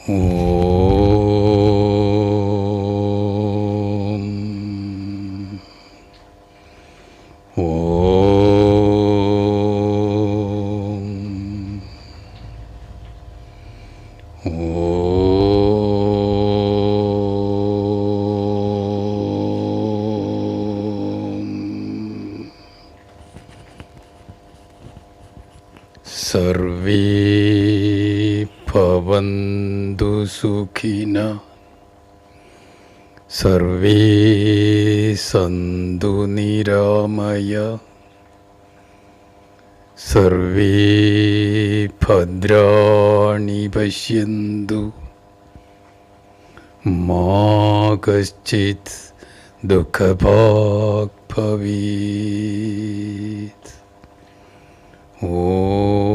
Om. Om. Om. Sarve bhavantu sukhina, sarve santu niramaya, sarve bhadrani pashyantu, ma kaschit dukhabhag bhavet. Om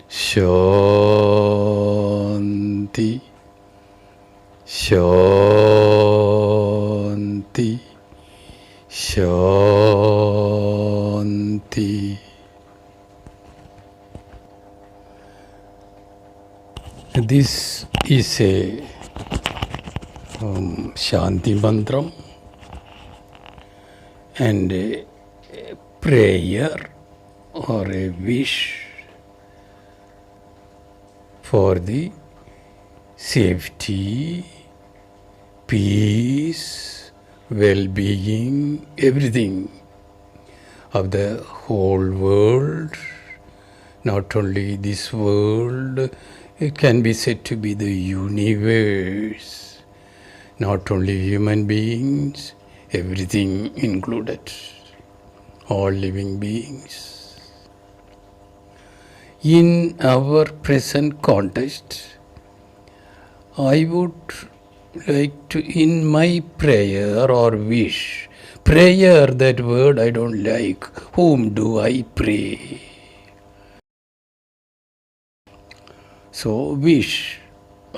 Shanti Shanti Shanti. This is a Shanti mantram and a prayer or a wish for the safety, peace, well-being, everything of the whole world. Not only this world, it can be said to be the universe. Not only human beings, everything included. All living beings. In our present context, I would like to, in my prayer or wish, prayer, that word I don't like. Whom do I pray? So, wish,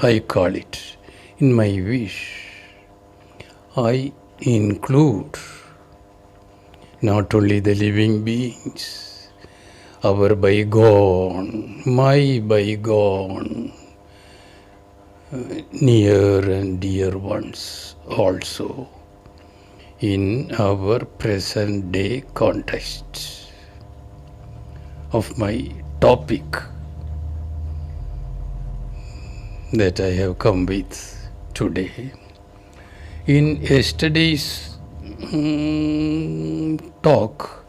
I call it. In my wish, I include not only the living beings, our bygone, my bygone, near and dear ones also, in our present day context of my topic that I have come with today. In yesterday's talk,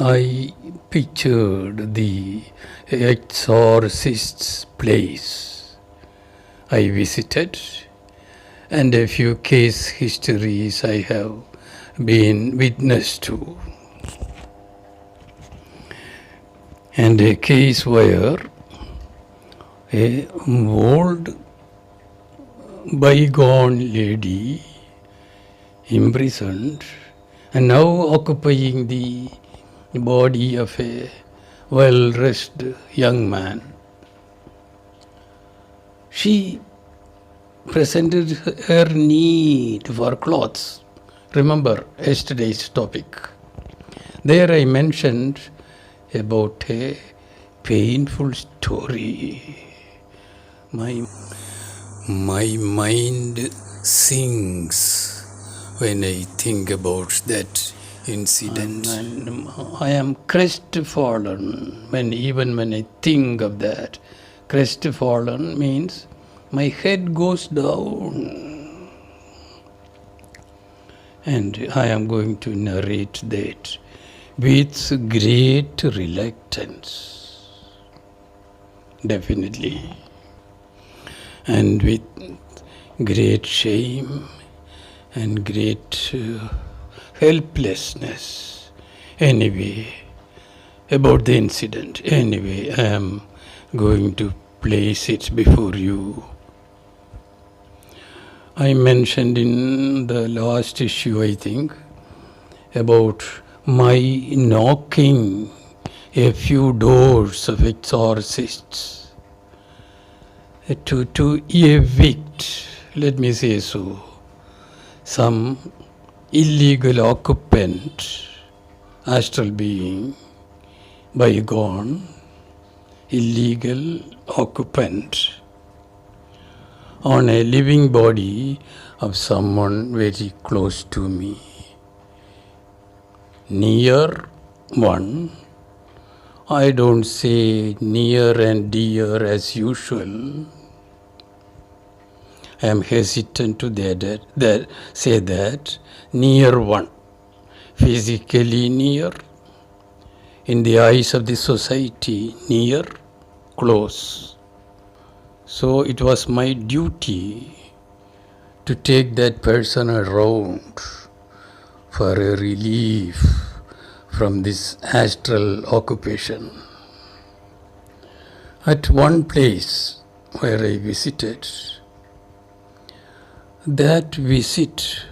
I pictured the exorcist's place I visited and a few case histories I have been witness to. And a case where a old bygone lady imprisoned and now occupying the body of a well-dressed young man. She presented her need for clothes. Remember yesterday's topic. There I mentioned about a painful story. My mind sings when I think about that incident. And I am crestfallen even when I think of that. Crestfallen means my head goes down. And I am going to narrate that with great reluctance. Definitely. And with great shame and great helplessness. Anyway, about the incident. Anyway, I am going to place it before you. I mentioned in the last issue, I think, about my knocking a few doors of exorcists to evict, let me say so, some illegal occupant, astral being, bygone, illegal occupant on a living body of someone very close to me. Near one, I don't say near and dear as usual. I am hesitant to say that near one, physically near, in the eyes of the society, near, close. So it was my duty to take that person around for a relief from this astral occupation. At one place where I visited, that visit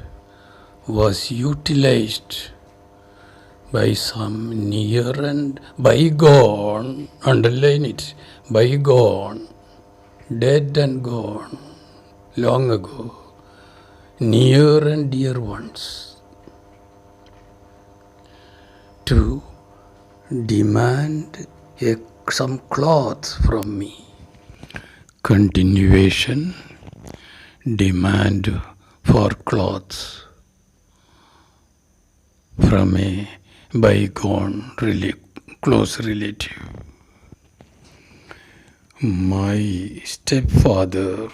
was utilized by some near and bygone, underline it, bygone, dead and gone, long ago, near and dear ones, to demand some cloth from me. Continuation, demand for clothes from a bygone close relative. My stepfather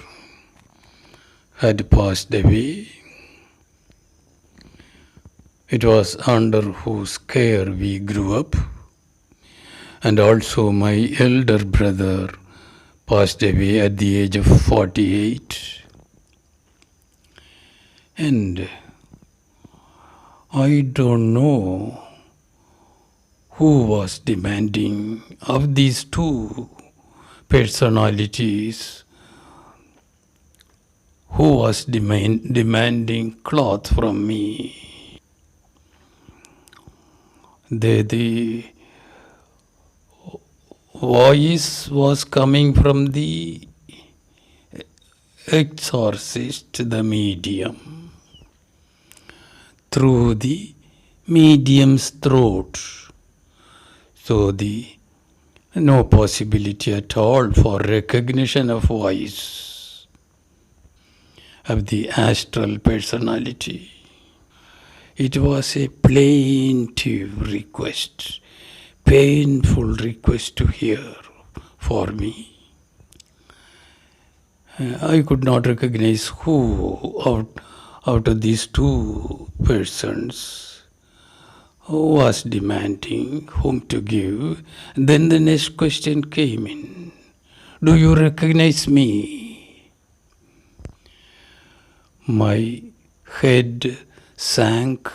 had passed away. It was under whose care we grew up, and also my elder brother passed away at the age of 48. And I don't know who was demanding of these two personalities, who was demanding cloth from me. The voice was coming from the exorcist, the medium, through the medium's throat. So no possibility at all for recognition of voice of the astral personality. It was a plaintive request, painful request to hear for me. I could not recognize who out of these two persons who was demanding whom to give. Then the next question came in. Do you recognize me? My head sank,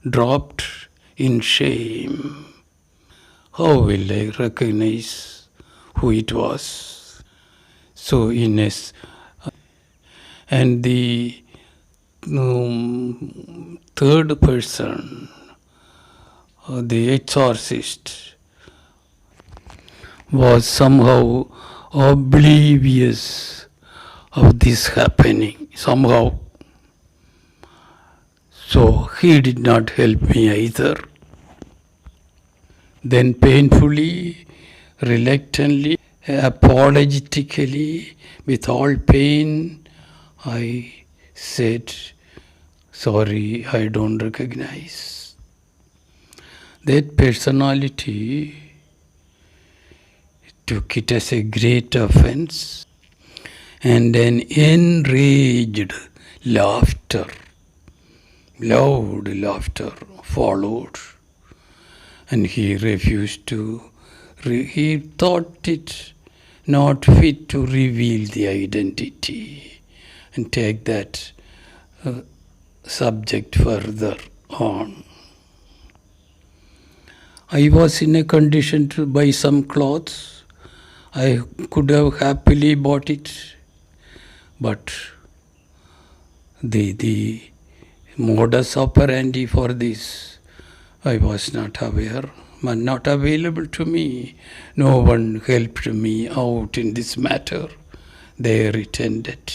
dropped in shame. How will I recognize who it was? So Ines, and the third person, the exorcist, was somehow oblivious of this happening, somehow. So he did not help me either. Then painfully, reluctantly, apologetically, with all pain, I said, sorry, I don't recognize. That personality took it as a great offense, and an enraged laughter, loud laughter followed, and he refused to, he thought it not fit to reveal the identity and take that subject further on. I was in a condition to buy some clothes. I could have happily bought it, but the modus operandi for this, I was not aware, but not available to me. No one helped me out in this matter. There it ended.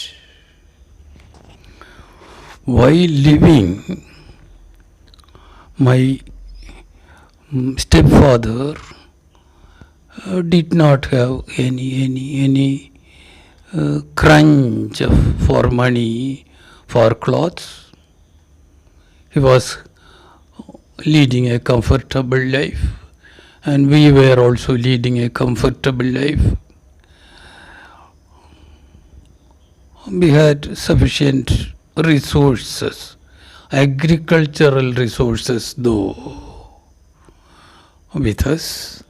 While living, my stepfather did not have any crunch for money for clothes. He was leading a comfortable life, and we were also leading a comfortable life. We had sufficient resources, agricultural resources though, with us.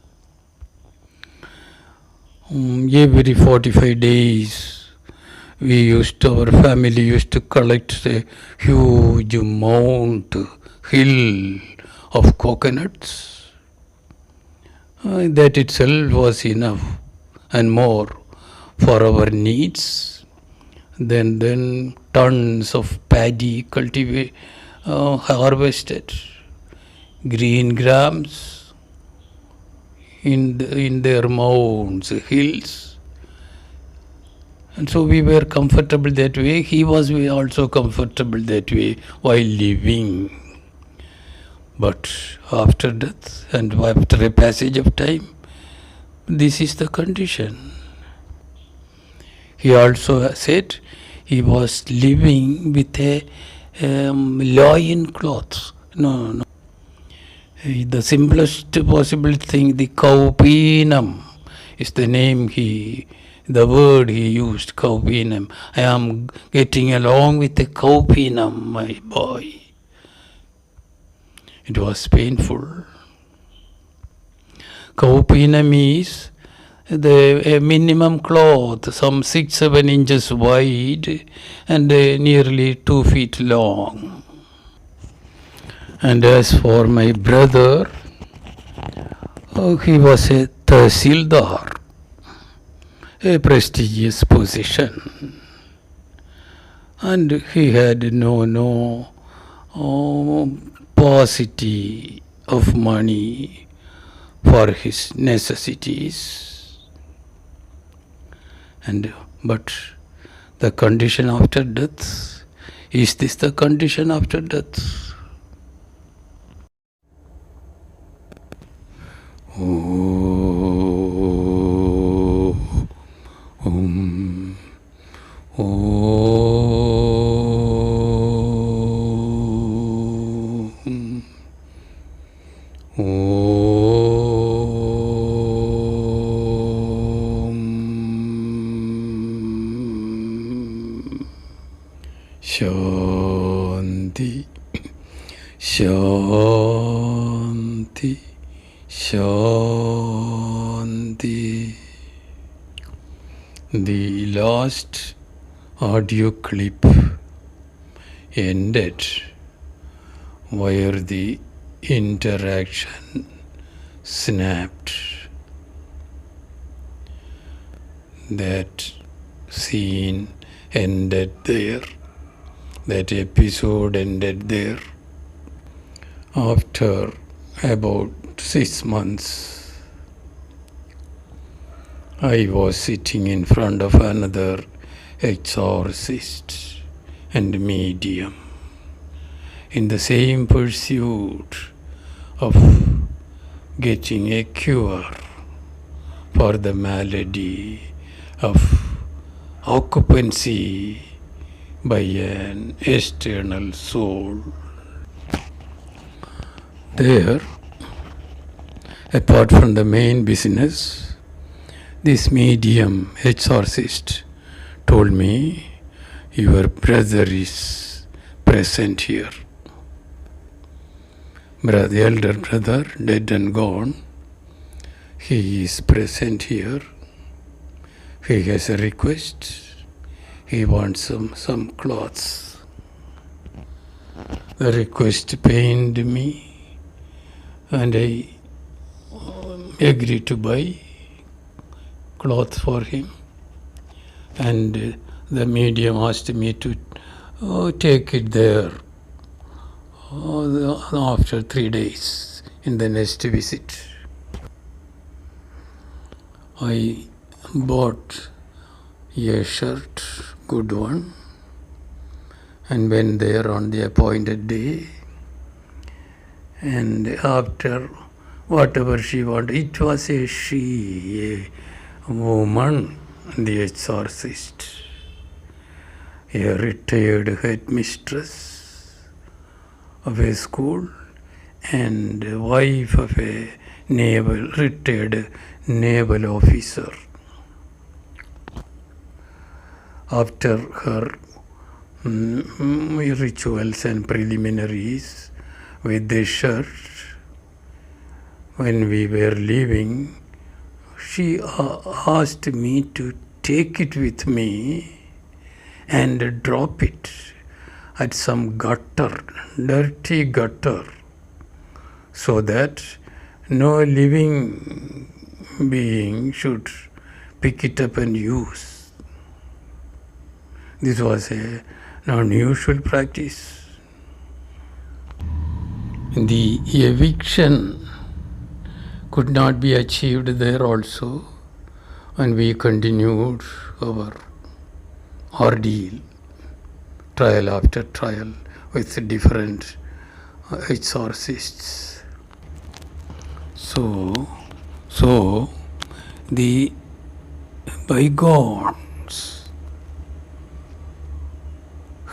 Every 45 days, our family used to collect a huge hill of coconuts. That itself was enough and more for our needs. Then tons of paddy harvested, green grams in their mounds, hills. And so we were comfortable that way. He was also comfortable that way while living. But after death and after a passage of time, this is the condition. He also said he was living with a loin cloth. No. The simplest possible thing, the kaupinam is the name the word he used, kaupinam. I am getting along with the kaupinam, my boy. It was painful. Kaupinam is the minimum cloth, some 6-7 inches wide and nearly 2 feet long. And as for my brother, he was a Tahsildar, a prestigious position. And he had no paucity of money for his necessities. But the condition after death, is this the condition after death? Shanti, Shanti, Shanti. The last audio clip ended where the interaction snapped. That scene ended there. That episode ended there. After about 6 months, I was sitting in front of another exorcist and medium in the same pursuit of getting a cure for the malady of occupancy by an external soul. There, apart from the main business, this medium exorcist told me, your brother is present here. The elder brother, dead and gone, he is present here. He has a request. He wants some clothes. The request pained me, and I agreed to buy cloth for him. And the medium asked me to take it there after 3 days in the next visit. I bought a shirt, good one, and went there on the appointed day. And after whatever she wanted. It was a she, a woman, the exorcist, a retired headmistress of a school and wife of a retired naval officer. After her rituals and preliminaries with the church, when we were leaving, she asked me to take it with me and drop it at some gutter, dirty gutter, so that no living being should pick it up and use. This was an unusual practice. The eviction could not be achieved there also, and we continued our ordeal, trial after trial, with different exorcists. So the bygones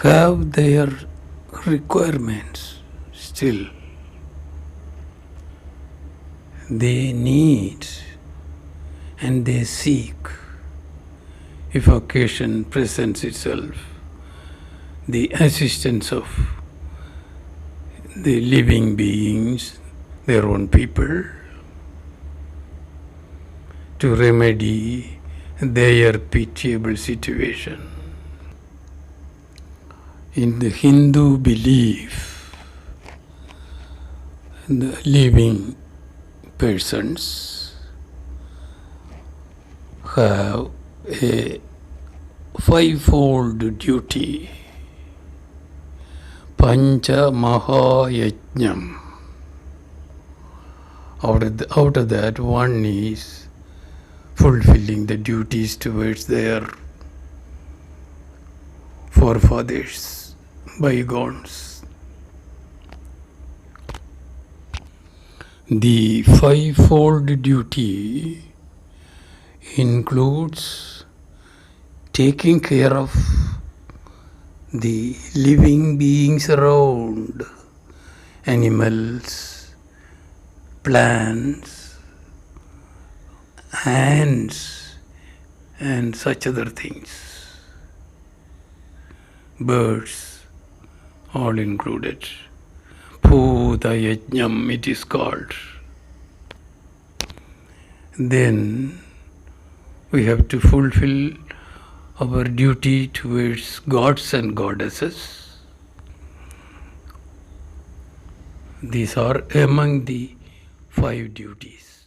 have their requirements still. They need and they seek, if occasion presents itself, the assistance of the living beings, their own people, to remedy their pitiable situation. In the Hindu belief, the living persons have a fivefold duty. Pancha Mahayajnam. Out of that, one is fulfilling the duties towards their forefathers, bygones. The fivefold duty includes taking care of the living beings around, animals, plants, ants, and such other things. Birds, all included. Bhuta Yajnam it is called. Then we have to fulfill our duty towards gods and goddesses. These are among the 5 duties.